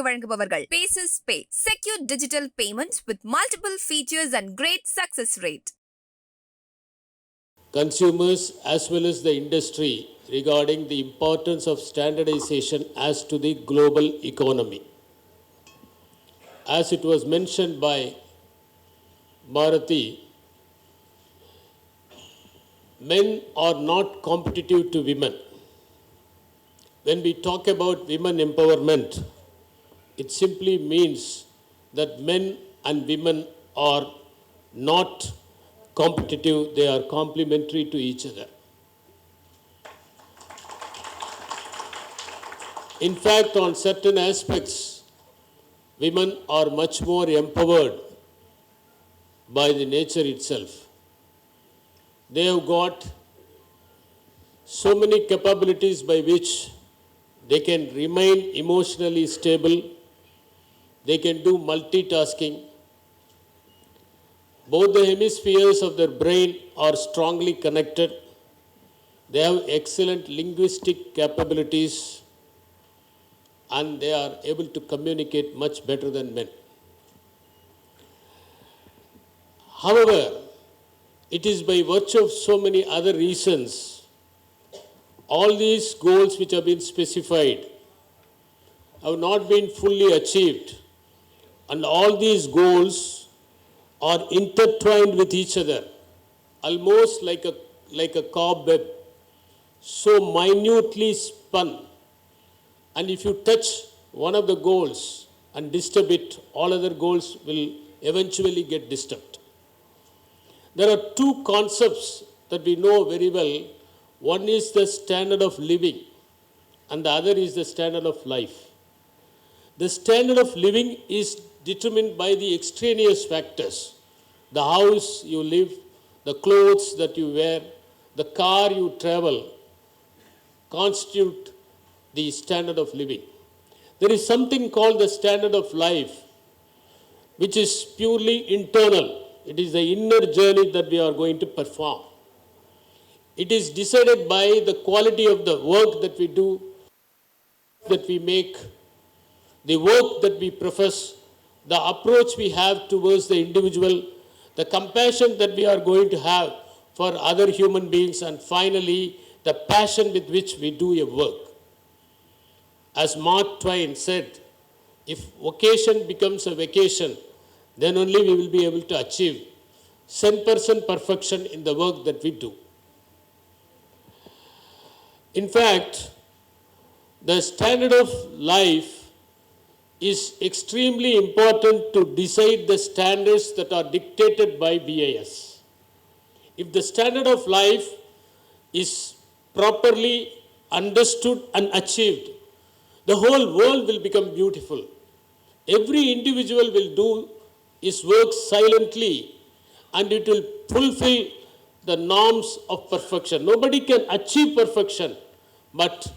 உங்களுக்கு வழங்குபவர்கள் Paces Pay, secure digital payments with multiple features and great success rate. Consumers as well as the industry regarding the importance of standardization as to the global economy. As it was mentioned by Bharati, men are not competitive to women. When we talk about women empowerment, it simply means that men and women are not competitive, they are complementary to each other. In fact, on certain aspects, women are much more empowered by the nature itself. They have got so many capabilities by which they can remain emotionally stable, they can do multitasking. Both the hemispheres of their brain are strongly connected. They have excellent linguistic capabilities and they are able to communicate much better than men. However, it is by virtue of so many other reasons, all these goals which have been specified have not been fully achieved, and all these goals are intertwined with each other, almost like a cobweb, so minutely spun. And if you touch one of the goals and disturb it, all other goals will eventually get disturbed. There are two concepts that we know very well. One is the standard of living and the other is the standard of life. The standard of living is determined by the extraneous factors. The house you live, the clothes that you wear, the car you travel constitute the standard of living. There is something called the standard of life, which is purely internal. It is the inner journey that we are going to perform. It is decided by the quality of the work that we do, that we make, the work that we profess, the approach we have towards the individual, the compassion that we are going to have for other human beings, and finally, the passion with which we do a work. As Mark Twain said, if vocation becomes a vacation, then only we will be able to achieve 100% perfection in the work that we do. In fact, the standard of life is extremely important to decide the standards that are dictated by BIS. If the standard of life is properly understood and achieved, the whole world will become beautiful. Every individual will do his work silently and it will fulfill the norms of perfection. Nobody can achieve perfection, but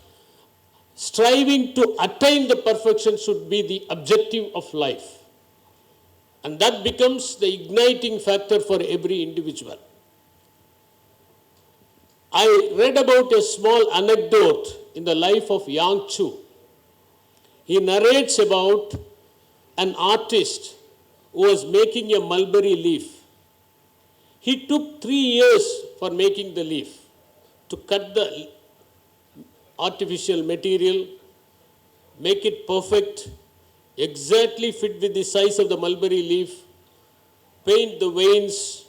striving to attain the perfection should be the objective of life. And that becomes the igniting factor for every individual. I read about a small anecdote in the life of Yang Chu. He narrates about an artist who was making a mulberry leaf. He took 3 years for making the leaf, to cut the artificial material, make it perfect, exactly fit with the size of the mulberry leaf, paint the veins.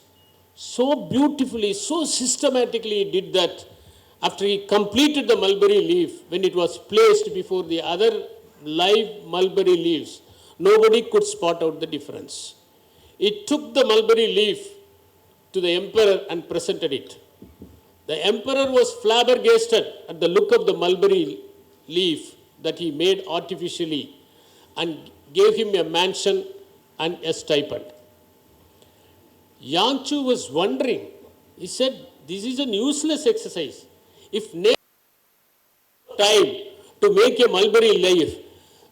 So beautifully, so systematically he did that. After he completed the mulberry leaf, when it was placed before the other live mulberry leaves, nobody could spot out the difference. He took the mulberry leaf to the emperor and presented it. The emperor was flabbergasted at the look of the mulberry leaf that he made artificially and gave him a mansion and a stipend. Yang Chu was wondering. He said, this is an useless exercise. If time to make a mulberry leaf,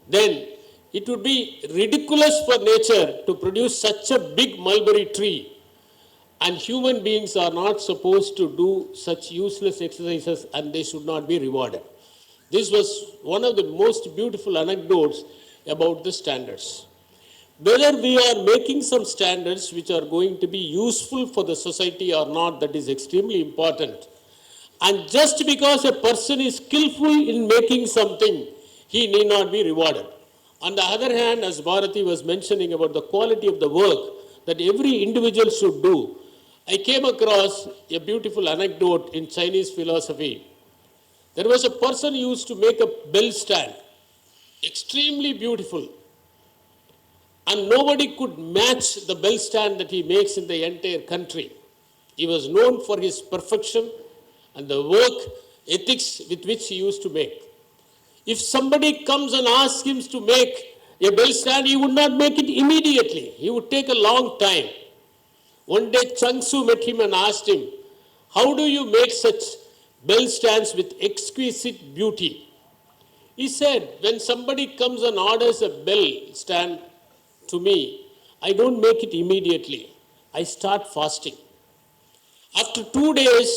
then it would be ridiculous for nature to produce such a big mulberry tree. And human beings are not supposed to do such useless exercises and they should not be rewarded. This was one of the most beautiful anecdotes about the standards. Whether we are making some standards which are going to be useful for the society or not, that is extremely important. And just because a person is skillful in making something, he need not be rewarded. On the other hand, as Bharati was mentioning about the quality of the work that every individual should do, I came across a beautiful anecdote in Chinese philosophy. There was a person who used to make a bell stand, extremely beautiful, and nobody could match the bell stand that he makes in the entire country. He was known for his perfection and the work ethics with which he used to make. If somebody comes and asks him to make a bell stand, he would not make it immediately. He would take a long time. One day, Chung Tzu met him and asked him, "How do you make such bell stands with exquisite beauty?" He said, "When somebody comes and orders a bell stand to me, I don't make it immediately. I start fasting. After 2 days,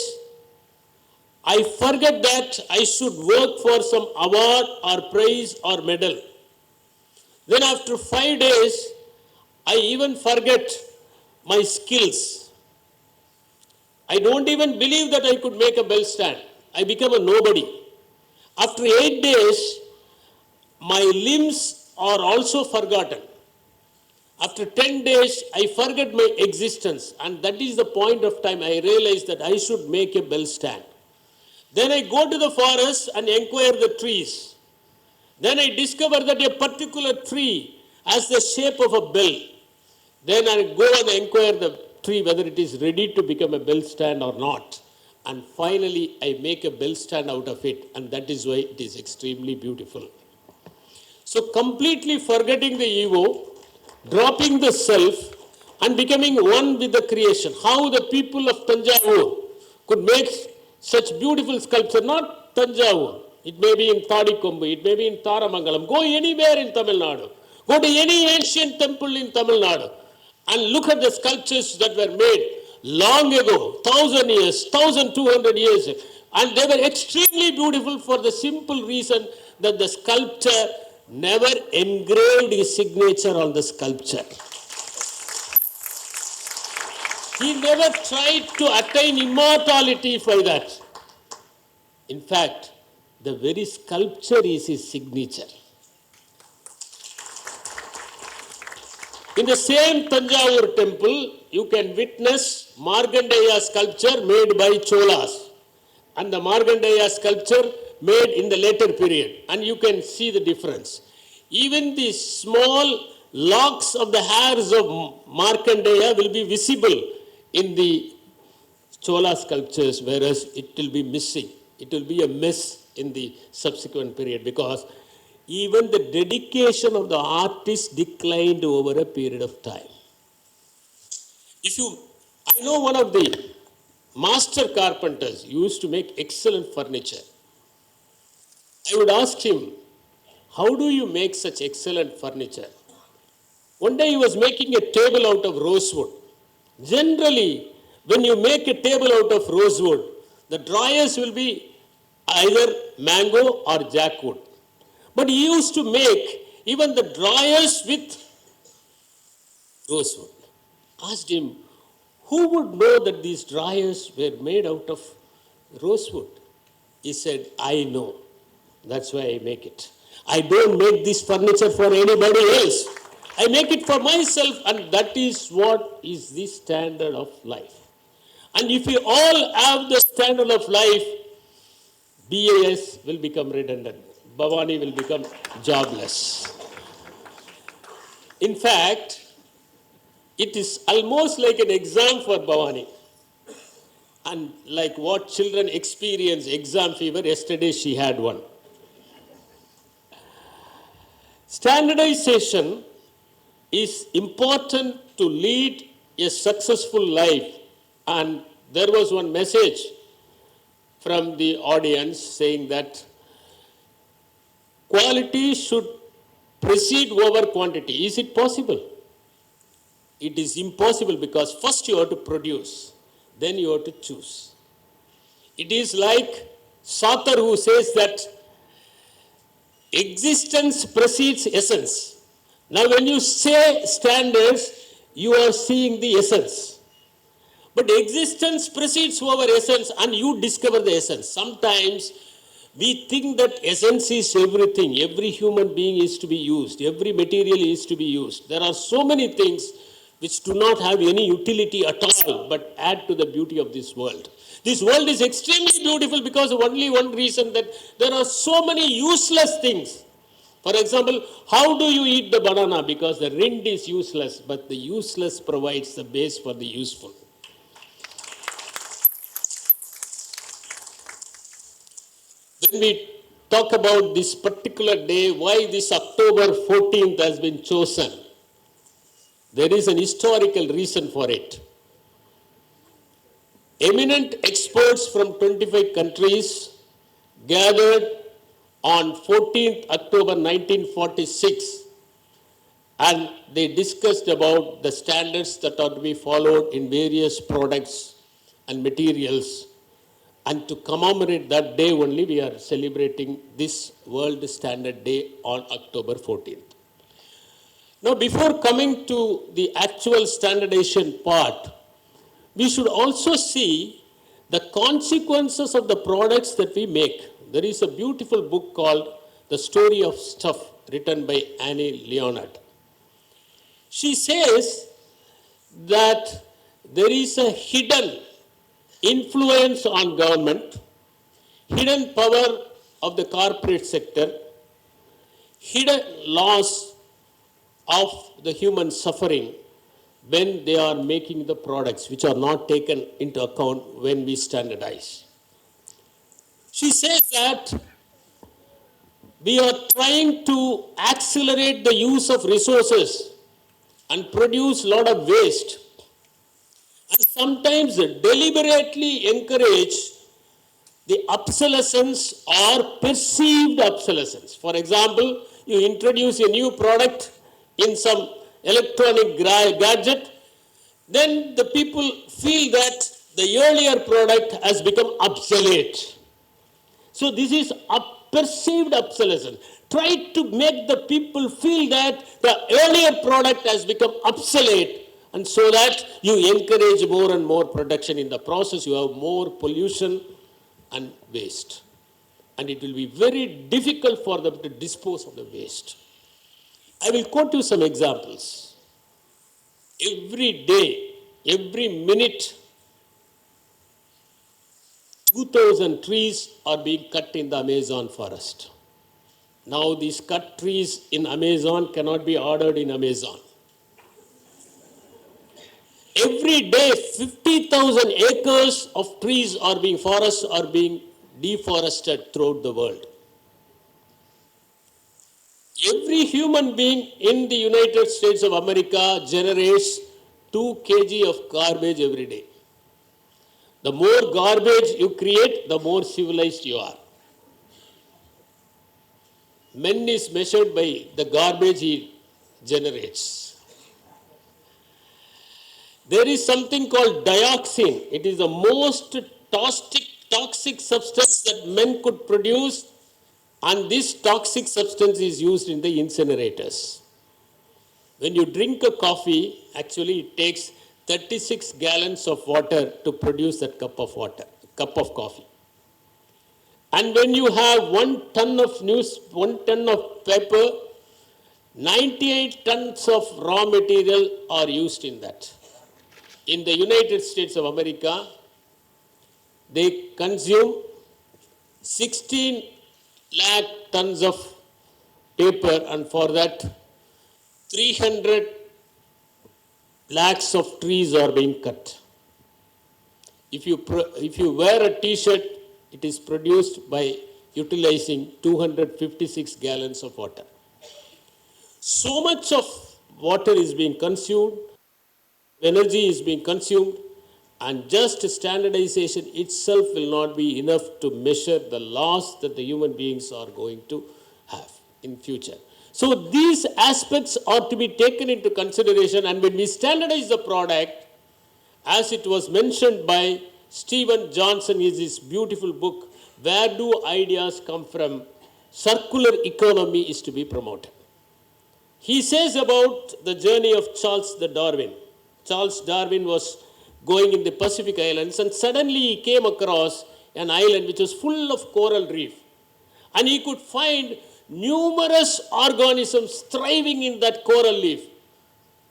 I forget that I should work for some award or prize or medal. Then after 5 days, I even forget my skills. I don't even believe that I could make a bell stand. I become a nobody. After 8 days, my limbs are also forgotten. After 10 days, I forget my existence. And that is the point of time I realized that I should make a bell stand. Then I go to the forest and inquire the trees. Then I discover that a particular tree has the shape of a bell. Then I go and inquire the tree whether it is ready to become a bell stand or not. And finally, I make a bell stand out of it. And that is why it is extremely beautiful. So completely forgetting the ego, dropping the self, and becoming one with the creation. How the people of Tanjavur could make such beautiful sculpture, not Tanjavur. It may be in Thadikombu, it may be in Taramangalam. Go anywhere in Tamil Nadu. Go to any ancient temple in Tamil Nadu and look at the sculptures that were made long ago, 1,000 years, 1,200 years. And they were extremely beautiful for the simple reason that the sculptor never engraved his signature on the sculpture. He never tried to attain immortality by that. In fact, the very sculpture is his signature. In the same Tanjavur temple, you can witness Markandeya sculpture made by Cholas and the Markandeya sculpture made in the later period. And you can see the difference. Even the small locks of the hairs of Markandeya will be visible in the Chola sculptures, whereas it will be missing. It will be a mess in the subsequent period because even the dedication of the artist declined over a period of time. I know one of the master carpenters used to make excellent furniture. I would ask him, "How do you make such excellent furniture?" One day he was making a table out of rosewood. Generally, when you make a table out of rosewood, the drawers will be either mango or jackwood. But he used to make even the drawers with rosewood. Asked him, "Who would know that these drawers were made out of rosewood?" He said, "I know. That's why I make it. I don't make this furniture for anybody else. I make it for myself, and that is what is the standard of life." And if we all have the standard of life, BAS will become redundant. Bhavani will become jobless. In fact, it is almost like an exam for Bhavani. And like what children experience exam fever, yesterday she had one. Standardization is important to lead a successful life. And there was one message from the audience saying that quality should precede over quantity. Is it possible? It is impossible because first you have to produce, then you have to choose. It is like Sartre who says that Existence precedes essence. Now, when you say standards, you are seeing the essence. But existence precedes over essence, and you discover the essence. Sometimes we think that essence is everything. Every human being is to be used. Every material is to be used. There are so many things which do not have any utility at all, but add to the beauty of this world. This world is extremely beautiful because of only one reason, that there are so many useless things. For example, how do you eat the banana? Because the rind is useless, but the useless provides the base for the useful. When we talk about this particular day, why this October 14th has been chosen, there is an historical reason for it. Eminent experts from 25 countries gathered on 14th October 1946, and they discussed about the standards that are to be followed in various products and materials. And to commemorate that day only, we are celebrating this World Standard Day on October 14th. Now, before coming to the actual standardization part, we should also see the consequences of the products that we make. There is a beautiful book called The Story of Stuff, written by Annie Leonard. She says that there is a hidden influence on government, hidden power of the corporate sector, hidden loss of the human suffering when they are making the products, which are not taken into account when we standardize. She says that we are trying to accelerate the use of resources and produce a lot of waste, and sometimes deliberately encourage the obsolescence or perceived obsolescence. For example, you introduce a new product in some electronic gadget, then the people feel that the earlier product has become obsolete. So this is a perceived obsolescence. Try to make the people feel that the earlier product has become obsolete, and so that you encourage more and more production. In the process, you have more pollution and waste. And it will be very difficult for them to dispose of the waste. I will quote you some examples. Every day, every minute, 2,000 trees are being cut in the Amazon forest. Now these cut trees in Amazon cannot be ordered in Amazon. Every day, 50,000 acres of trees forests are being deforested throughout the world. Every human being in the United States of America generates 2 kg of garbage every day. The more garbage you create, the more civilized you are. Man is measured by the garbage he generates. There is something called dioxin. It is the most toxic substance that men could produce, and this toxic substance is used in the incinerators. When you drink a coffee, actually it takes 36 gallons of water to produce that cup of coffee. And when you have 1 ton of paper, 98 tons of raw material are used in that. In the United States of America, they consume 16 lakh tons of paper, and for that 300 lakhs of trees are being cut. If you wear a t-shirt, it is produced by utilizing 256 gallons of water. So much of water is being consumed, energy is being consumed, and just standardization itself will not be enough to measure the loss that the human beings are going to have in future. So these aspects are to be taken into consideration, and when we standardize the product, as it was mentioned by Stephen Johnson in his beautiful book, Where Do Ideas Come From? circular economy is to be promoted. He says about the journey of Charles Darwin. Charles Darwin was going in the Pacific Islands and suddenly he came across an island which was full of coral reef. And he could find numerous organisms thriving in that coral reef.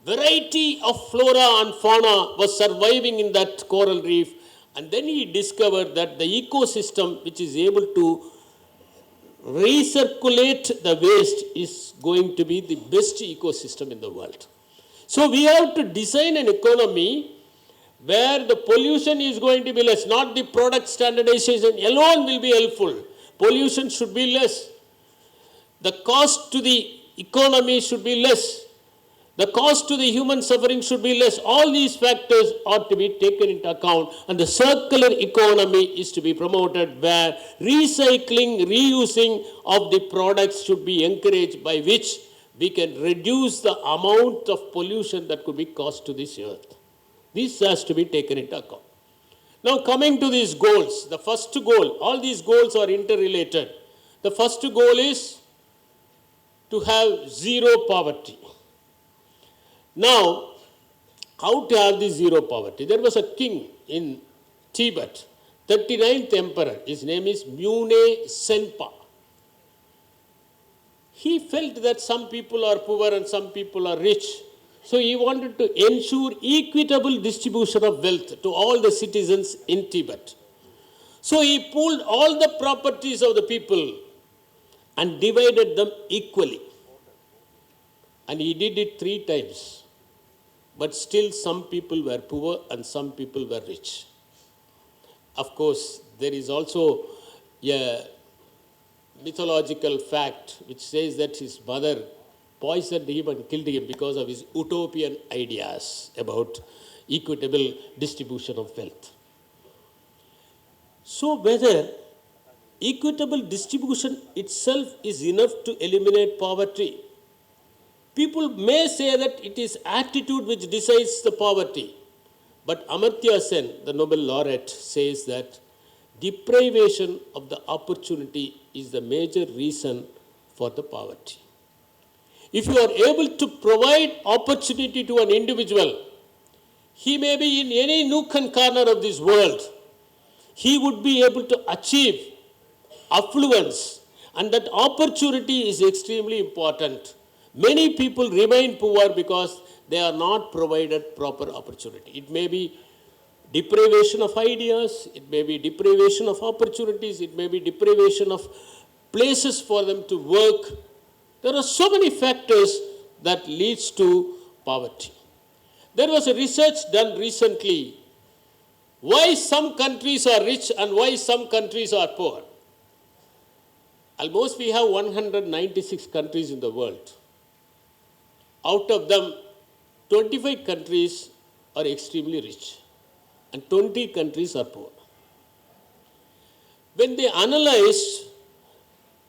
Variety of flora and fauna was surviving in that coral reef. And then he discovered that the ecosystem which is able to recirculate the waste is going to be the best ecosystem in the world. So we have to design an economy where the pollution is going to be less. Not the product standardization alone will be helpful. Pollution should be less. The cost to the economy should be less. The cost to the human suffering should be less. All these factors ought to be taken into account, and the circular economy is to be promoted where recycling, reusing of the products should be encouraged, by which we can reduce the amount of pollution that could be caused to this earth. This has to be taken into account. Now coming to these goals, the first goal, all these goals are interrelated. The first goal is to have zero poverty. Now, how to have this zero poverty? There was a king in Tibet, 39th emperor. His name is Mune Senpa. He felt that some people are poor and some people are rich. So he wanted to ensure equitable distribution of wealth to all the citizens in Tibet. So he pooled all the properties of the people and divided them equally. And he did it 3 times. But still some people were poor and some people were rich. Of course, there is also a mythological fact which says that his mother poisoned him and killed him because of his utopian ideas about equitable distribution of wealth. So whether equitable distribution itself is enough to eliminate poverty? People may say that it is attitude which decides the poverty. But Amartya Sen, the Nobel laureate, says that deprivation of the opportunity is the major reason for the poverty. If you are able to provide opportunity to an individual, he may be in any nook and corner of this world, he would be able to achieve affluence, and that opportunity is extremely important. Many people remain poor because they are not provided proper opportunity. It may be deprivation of ideas, it may be deprivation of opportunities, it may be deprivation of places for them to work. There are so many factors that leads to poverty. There was a research done recently, why some countries are rich and why some countries are poor. Almost we have 196 countries in the world. Out of them, 25 countries are extremely rich and 20 countries are poor. When they analyzed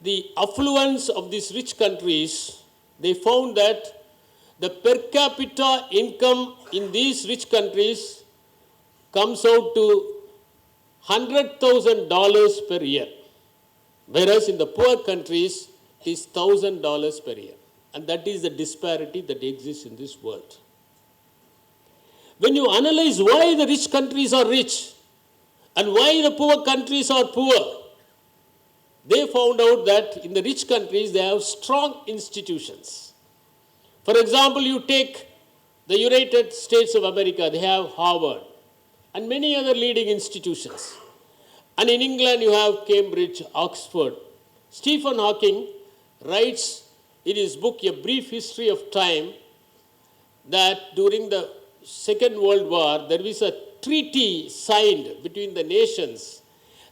the affluence of these rich countries, they found that the per capita income in these rich countries comes out to $100,000 per year, whereas in the poor countries it is $1,000 per year. And that is the disparity that exists in this world. When you analyze why the rich countries are rich and why the poor countries are poor, they found out that in the rich countries they have strong institutions. For example, you take the United States of America, they have Harvard and many other leading institutions. And in England you have Cambridge, Oxford. Stephen Hawking writes in his book, A Brief History of Time, that during the Second World War, there was a treaty signed between the nations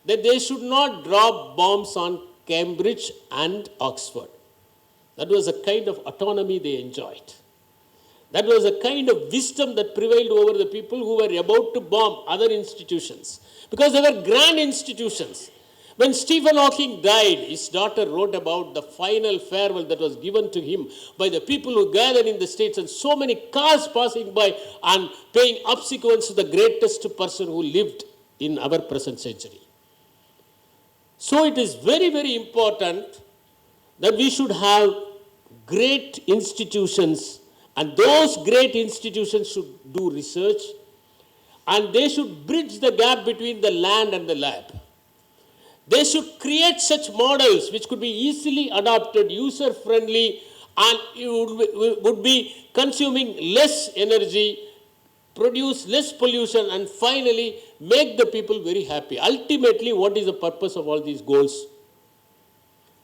that they should not drop bombs on Cambridge and Oxford. That was a kind of autonomy they enjoyed. That was a kind of wisdom that prevailed over the people who were about to bomb other institutions, because they were grand institutions. When Stephen Hawking died, his daughter wrote about the final farewell that was given to him by the people who gathered in the States, and so many cars passing by and paying obsequies to the greatest person who lived in our present century. So it is very, very important that we should have great institutions, and those great institutions should do research, and they should bridge the gap between the land and the lab. They should create such models which could be easily adopted, user-friendly, and you would be consuming less energy, produce less pollution, and finally make the people very happy. Ultimately, what is the purpose of all these goals?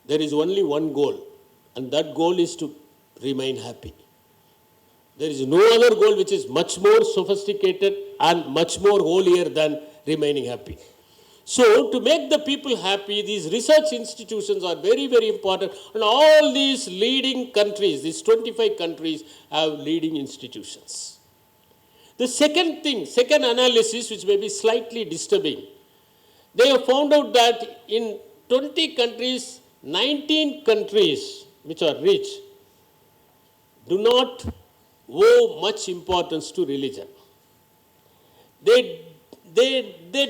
There is only one goal, and that goal is to remain happy. There is no other goal which is much more sophisticated and much more holier than remaining happy. So, to make the people happy, these research institutions are very, very important. And all these leading countries, these 25 countries, have leading institutions. The second thing, second analysis, which may be slightly disturbing, they have found out that in 20 countries, 19 countries, which are rich, do not owe much importance to religion. They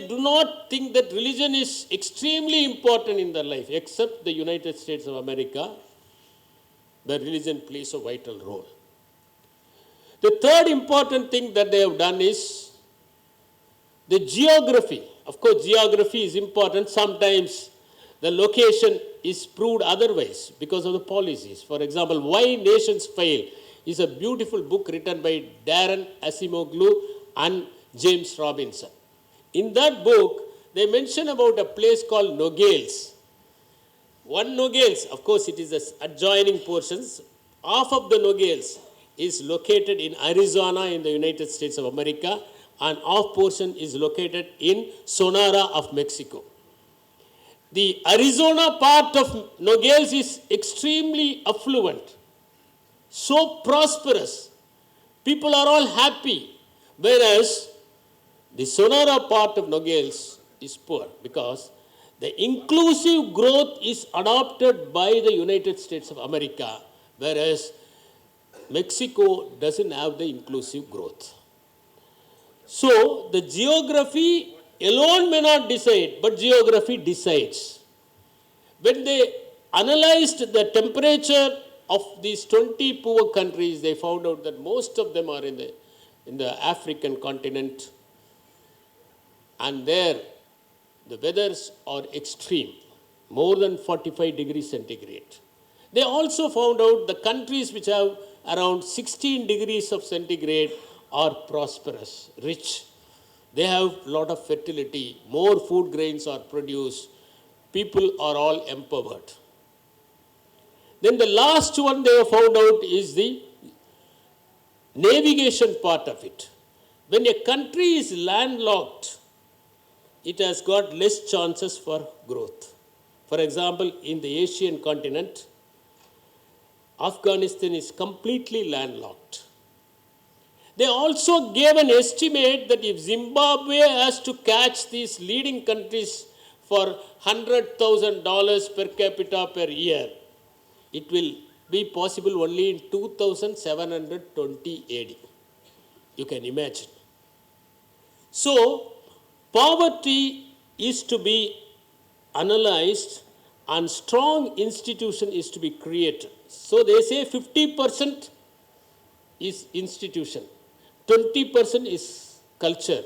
do not think that religion is extremely important in their life, except the United States of America, where religion plays a vital role. The third important thing that they have done is the geography. Of course, geography is important. Sometimes the location is proved otherwise because of the policies. For example, Why Nations Fail is a beautiful book written by Darren Asimoglu and James Robinson. In that book, they mention about a place called Nogales. One Nogales, of course, it is the adjoining portions. Half of the Nogales is located in Arizona in the United States of America, and half portion is located in Sonora of Mexico. The Arizona part of Nogales is extremely affluent, so prosperous. People are all happy, whereas the Sonora part of Nogales is poor because the inclusive growth is adopted by the United States of America, whereas Mexico doesn't have the inclusive growth. So the geography alone may not decide, but geography decides. When they analyzed the temperature of these 20 poor countries, they found out that most of them are in the African continent, and there the weathers are extreme, more than 45 degrees centigrade. They also found out the countries which have around 16 degrees of centigrade are prosperous, rich. They have a lot of fertility, more food grains are produced, people are all empowered. Then the last one they have found out is the navigation part of it. When a country is landlocked, it has got less chances for growth. For example, in the Asian continent, Afghanistan is completely landlocked. They also gave an estimate that if Zimbabwe has to catch these leading countries for $100,000 per capita per year, it will be possible only in 2720 AD. You can imagine. So, poverty is to be analyzed and strong institution is to be created. So they say 50% is institution, 20% is culture,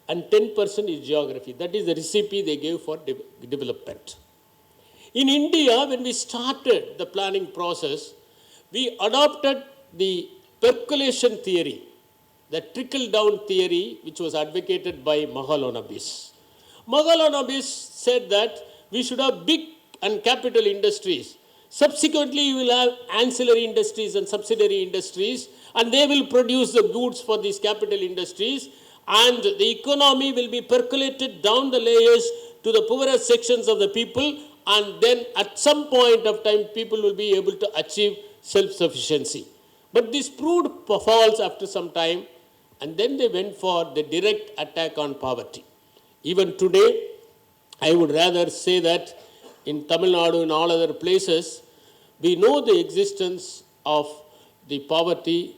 and 10% is geography. That is the recipe they gave for development. In India, when we started the planning process, we adopted the percolation theory, the trickle-down theory, which was advocated by Mahalanobis. Mahalanobis said that we should have big and capital industries. Subsequently, you will have ancillary industries and subsidiary industries, and they will produce the goods for these capital industries, and the economy will be percolated down the layers to the poorest sections of the people, and then at some point of time, people will be able to achieve self-sufficiency. But this proved false after some time, and then they went for the direct attack on poverty. Even today, I would rather say that in Tamil Nadu and all other places, we know the existence of the poverty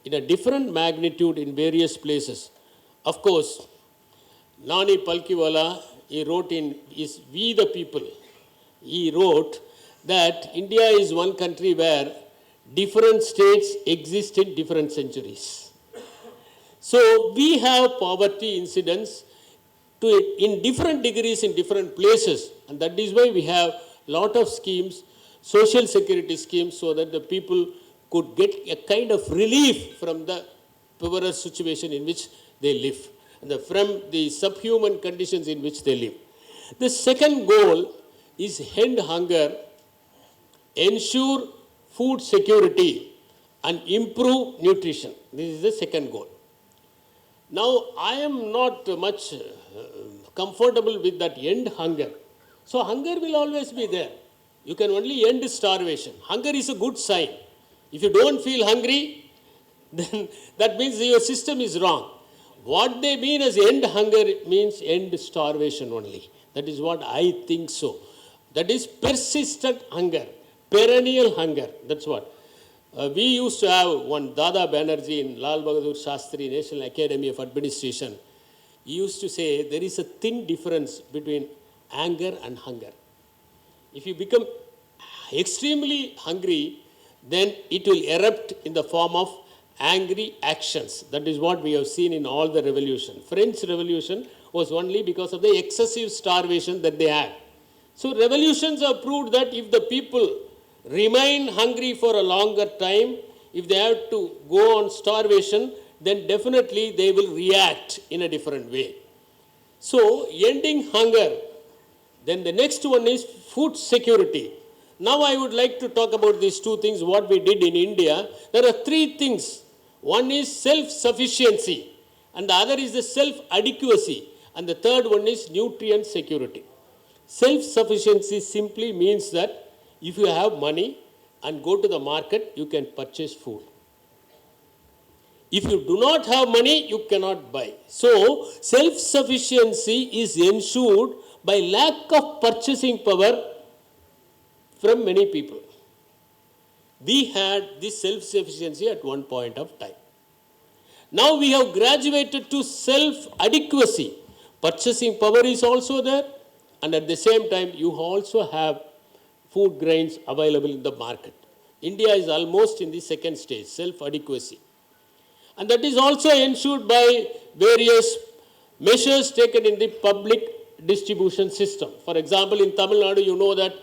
in a different magnitude in various places. Of course, Nani Palkiwala, he wrote in his We the People, he wrote that India is one country where different states exist in different centuries. So we have poverty incidence in different degrees in different places, and that is why we have lot of schemes, social security schemes, so that the people could get a kind of relief from the poorest situation in which they live, and from the subhuman conditions in which they live. The second goal is end hunger, ensure food security, and improve nutrition. This is the second goal. Now, I am not much comfortable with that end hunger. So, hunger will always be there. You can only end starvation. Hunger is a good sign. If you don't feel hungry, then that means your system is wrong. What they mean as end hunger means end starvation only. That is what I think so. That is persistent hunger, perennial hunger. That's what. We used to have one Dada Banerjee in Lal Bahadur Shastri National Academy of Administration. He used to say there is a thin difference between anger and hunger. If you become extremely hungry, then it will erupt in the form of angry actions. That is what we have seen in all the revolution. French Revolution was only because of the excessive starvation that they had. So revolutions have proved that if the people remain hungry for a longer time, if they have to go on starvation, then definitely they will react in a different way. So, ending hunger. Then the next one is food security. Now I would like to talk about these two things, what we did in India. There are three things. One is self-sufficiency, and the other is the self-adequacy, and the third one is nutrient security. Self-sufficiency simply means that if you have money and go to the market, you can purchase food. If you do not have money, you cannot buy. So, self-sufficiency is ensured by lack of purchasing power from many people. We had this self-sufficiency at one point of time. Now we have graduated to self-adequacy. Purchasing power is also there, and at the same time, you also have food grains available in the market. India is almost in the second stage, self-adequacy. And that is also ensured by various measures taken in the public distribution system. For example, in Tamil Nadu, you know that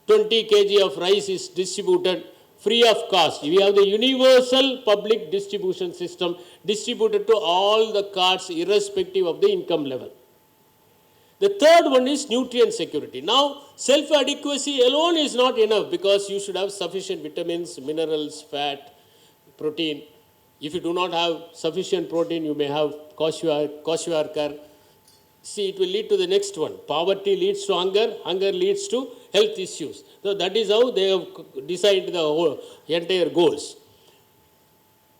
20 kg of rice is distributed free of cost. We have the universal public distribution system distributed to all the cards irrespective of the income level. The third one is nutrient security. Now, self-adequacy alone is not enough because you should have sufficient vitamins, minerals, fat, protein. If you do not have sufficient protein, you may have kwashiorkor. See, it will lead to the next one. Poverty leads to hunger, hunger leads to health issues. So that is how they have designed the whole entire goals.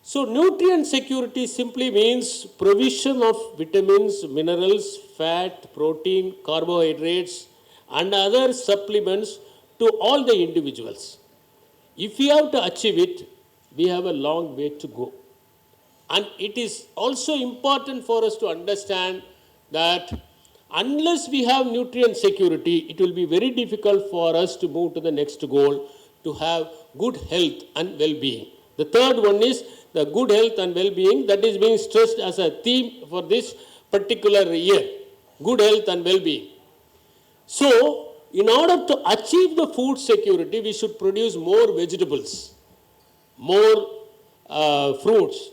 So nutrient security simply means provision of vitamins, minerals, fat, protein, carbohydrates, and other supplements to all the individuals. If we have to achieve it, we have a long way to go. And it is also important for us to understand that unless we have nutrient security, it will be very difficult for us to move to the next goal, to have good health and well-being. The third one is the good health and well-being that is being stressed as a theme for this particular year. Good health and well-being. So, in order to achieve the food security, we should produce more vegetables, more fruits.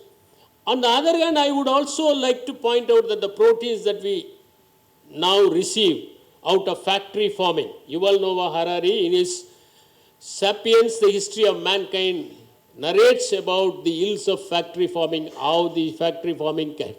On the other hand, I would also like to point out that the proteins that we now receive out of factory farming. Yuval Noah Harari, in his Sapiens, the History of Mankind, narrates about the ills of factory farming, how the factory farming can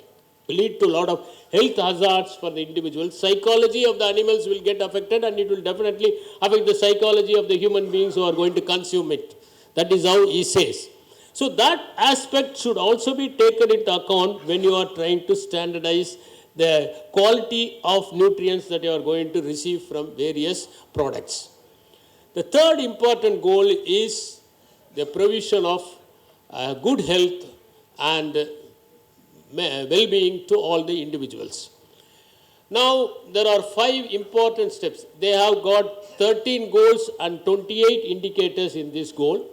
lead to a lot of health hazards for the individual. Psychology of the animals will get affected, and it will definitely affect the psychology of the human beings who are going to consume it. That is how he says. So that aspect should also be taken into account when you are trying to standardize the quality of nutrients that you are going to receive from various products. The third important goal is the provision of good health and well-being to all the individuals. Now, there are 5 important steps. They have got 13 goals and 28 indicators in this goal.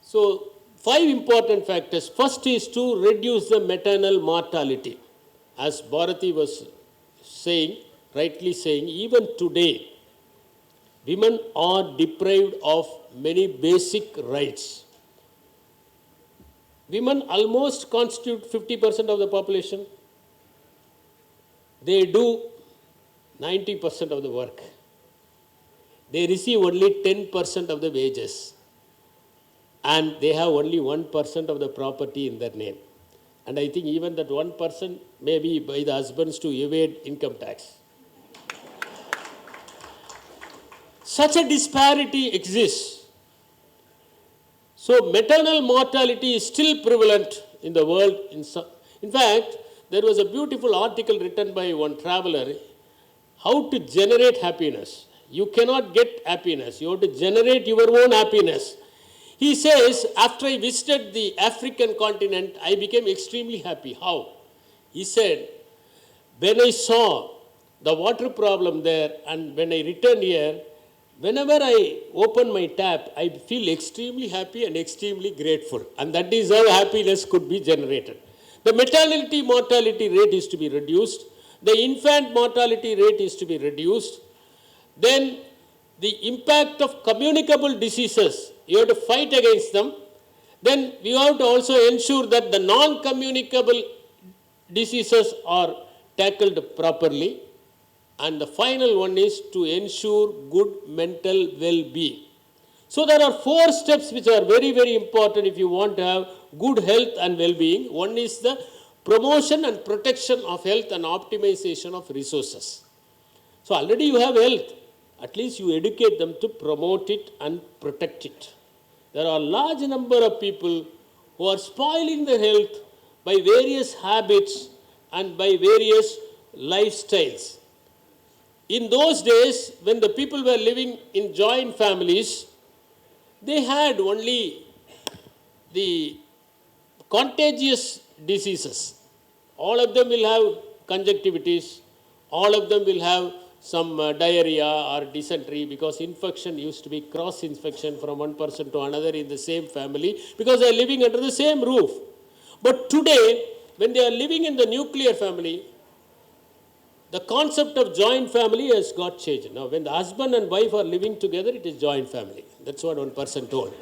So, 5 important factors. First is to reduce the maternal mortality. As Bharati was saying, rightly saying, even today, women are deprived of many basic rights. Women almost constitute 50% of the population. They do 90% of the work. They receive only 10% of the wages. And they have only 1% of the property in their name. And I think even that 1% may be by the husbands to evade income tax. Such a disparity exists. So maternal mortality is still prevalent in the world. In fact, there was a beautiful article written by one traveler, how to generate happiness. You cannot get happiness. You have to generate your own happiness. He says, after I visited the African continent, I became extremely happy. How? He said, when I saw the water problem there and when I returned here, whenever I open my tap, I feel extremely happy and extremely grateful. And that is how happiness could be generated. The maternity mortality rate is to be reduced. The infant mortality rate is to be reduced. Then the impact of communicable diseases, you have to fight against them. Then we have to also ensure that the non-communicable diseases are tackled properly. And the final one is to ensure good mental well-being. So there are 4 steps which are very, very important if you want to have good health and well-being. One is the promotion and protection of health and optimization of resources. So already you have health. At least you educate them to promote it and protect it. There are a large number of people who are spoiling their health by various habits and by various lifestyles. In those days, when the people were living in joint families, they had only the contagious diseases. All of them will have conjunctivitis, all of them will have some diarrhea or dysentery, because infection used to be cross-infection from one person to another in the same family because they are living under the same roof. But today, when they are living in the nuclear family, the concept of joint family has got changed. Now, when the husband and wife are living together, it is joint family. That's what one person told.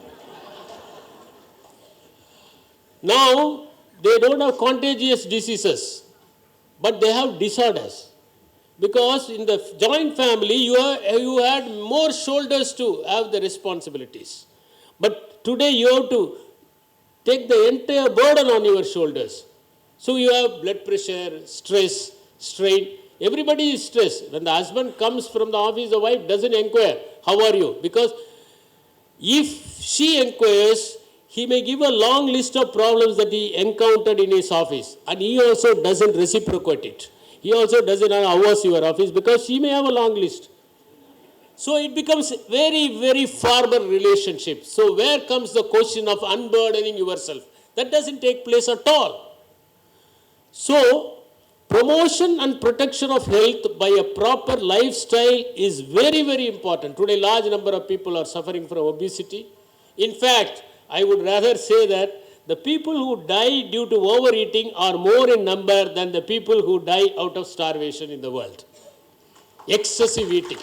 Now, they don't have contagious diseases, but they have disorders. Because in the joint family, you had more shoulders to have the responsibilities. But today, you have to take the entire burden on your shoulders. So you have blood pressure, stress, strain. Everybody is stressed. When the husband comes from the office, the wife doesn't inquire, how are you? Because if she inquires, he may give a long list of problems that he encountered in his office. And he also doesn't reciprocate it. He also doesn't know how was your office, because she may have a long list. So it becomes very, very formal relationship. So where comes the question of unburdening yourself? That doesn't take place at all. So promotion and protection of health by a proper lifestyle is very, very important. Today, large number of people are suffering from obesity. In fact, I would rather say that the people who die due to overeating are more in number than the people who die out of starvation in the world. Excessive eating,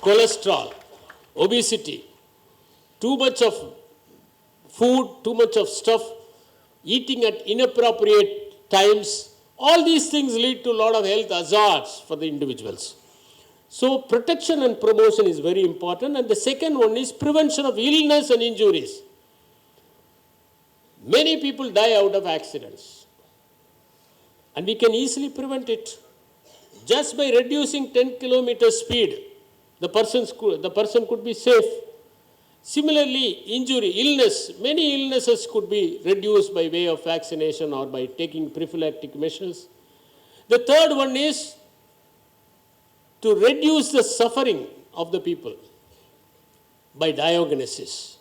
cholesterol, obesity, too much of food, too much of stuff, eating at inappropriate times, all these things lead to a lot of health hazards for the individuals. So protection and promotion is very important. And the second one is prevention of illness and injuries. Many people die out of accidents. And we can easily prevent it. Just by reducing 10 kilometers speed, the person could be safe. Similarly, injury, illness, many illnesses could be reduced by way of vaccination or by taking prophylactic measures. The third one is to reduce the suffering of the people by diagnosis.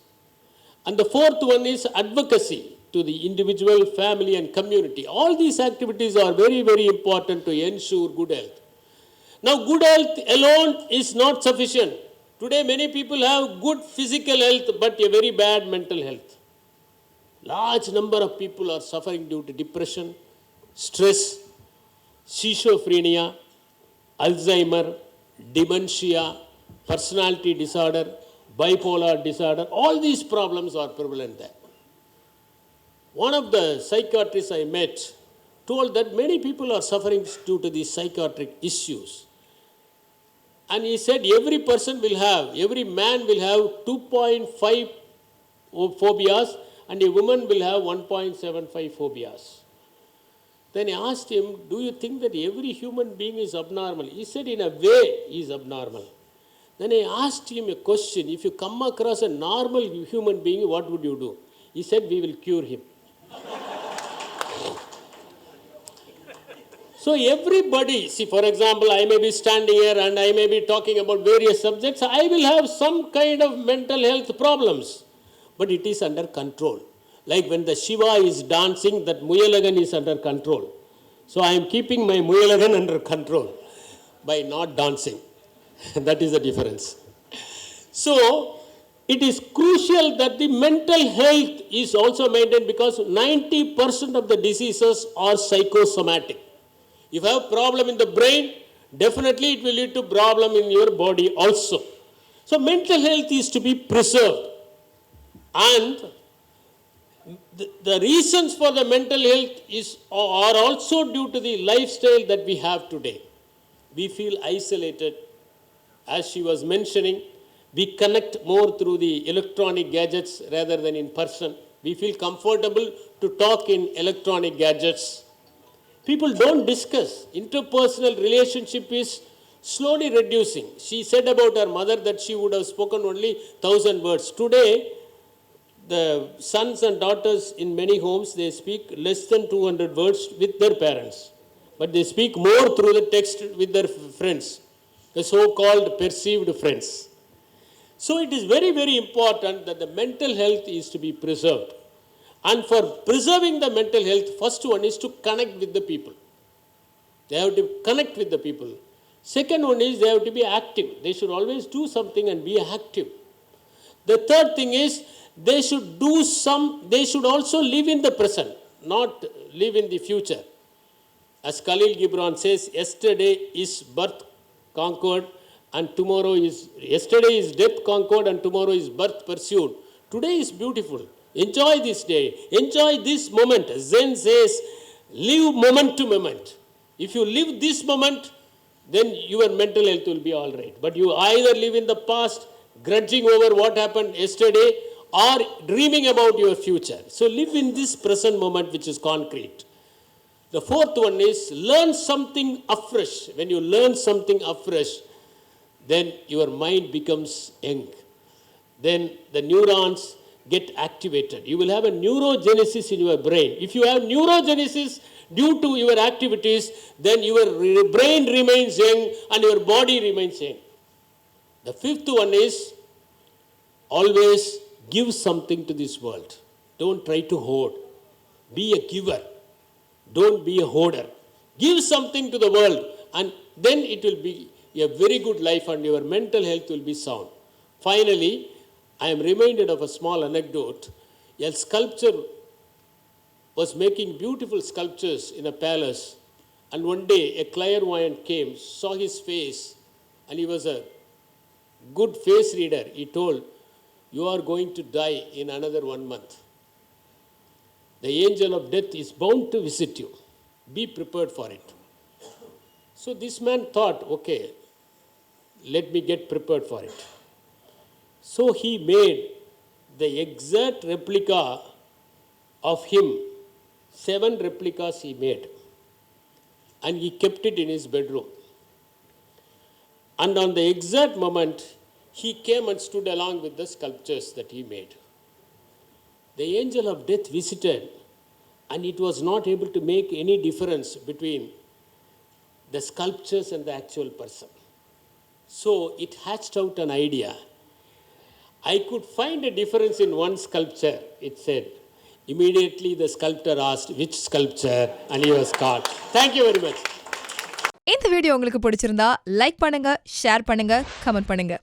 And the fourth one is advocacy, to the individual, family and community. All these activities are very, very important to ensure good health. Now, good health alone is not sufficient. Today, many people have good physical health but a very bad mental health. Large number of people are suffering due to depression, stress, schizophrenia, Alzheimer, dementia, personality disorder, bipolar disorder. All these problems are prevalent there. One of the psychiatrists I met told that many people are suffering due to these psychiatric issues. And he said every man will have 2.5 phobias and a woman will have 1.75 phobias. Then I asked him, do you think that every human being is abnormal? He said, in a way, he is abnormal. Then I asked him a question, if you come across a normal human being, what would you do? He said, we will cure him. So everybody, see, for example, I may be standing here and I may be talking about various subjects. I will have some kind of mental health problems, but it is under control. Like when the Shiva is dancing, that Muyalagan is under control. So I am keeping my Muyalagan under control by not dancing. That is the difference. So it is crucial that the mental health is also maintained because 90% of the diseases are psychosomatic. If you have problem in the brain, definitely it will lead to problem in your body also. So mental health is to be preserved. And the reasons for the mental health are also due to the lifestyle that we have today. We feel isolated. As she was mentioning, we connect more through the electronic gadgets rather than in person. We feel comfortable to talk in electronic gadgets. People don't discuss. Interpersonal relationship is slowly reducing. She said about her mother that she would have spoken only 1,000 words. Today, the sons and daughters in many homes, they speak less than 200 words with their parents. But they speak more through the text with their friends, the so-called perceived friends. So it is very, very important that the mental health is to be preserved. And for preserving the mental health, first one is to connect with the people. They have to connect with the people. Second one is they have to be active. They should always do something and be active. The third thing is they should also live in the present, not live in the future. As Khalil Gibran says, yesterday is birth conquered and yesterday is death conquered and tomorrow is birth pursued. Today is beautiful. Enjoy this day. Enjoy this moment. Zen says, live moment to moment. If you live this moment, then your mental health will be all right. But you either live in the past, grudging over what happened yesterday, or dreaming about your future. So live in this present moment which is concrete. The fourth one is learn something afresh. When you learn something afresh, then your mind becomes young. Then the neurons get activated. You will have a neurogenesis in your brain. If you have neurogenesis due to your activities, then your brain remains young and your body remains young. The fifth one is always give something to this world. Don't try to hoard. Be a giver. Don't be a hoarder. Give something to the world and then it will be a very good life and your mental health will be sound. Finally, I am reminded of a small anecdote. A sculptor was making beautiful sculptures in a palace, and one day a clairvoyant came, saw his face, and he was a good face reader. He told, you are going to die in another 1 month. The angel of death is bound to visit you. Be prepared for it. So this man thought, okay, let me get prepared for it. So he made the exact replica of him. 7 replicas he made. And he kept it in his bedroom. And on the exact moment, he came and stood along with the sculptures that he made. The angel of death visited, and it was not able to make any difference between the sculptures and the actual person. So it hatched out an idea. I could find a difference in one sculpture, it said. Immediately the sculptor asked, which sculpture? And he was caught. Thank you very much. இந்த video உங்களுக்கு பிடிச்சிருந்தா like பண்ணுங்க, share பண்ணுங்க, comment பண்ணுங்க.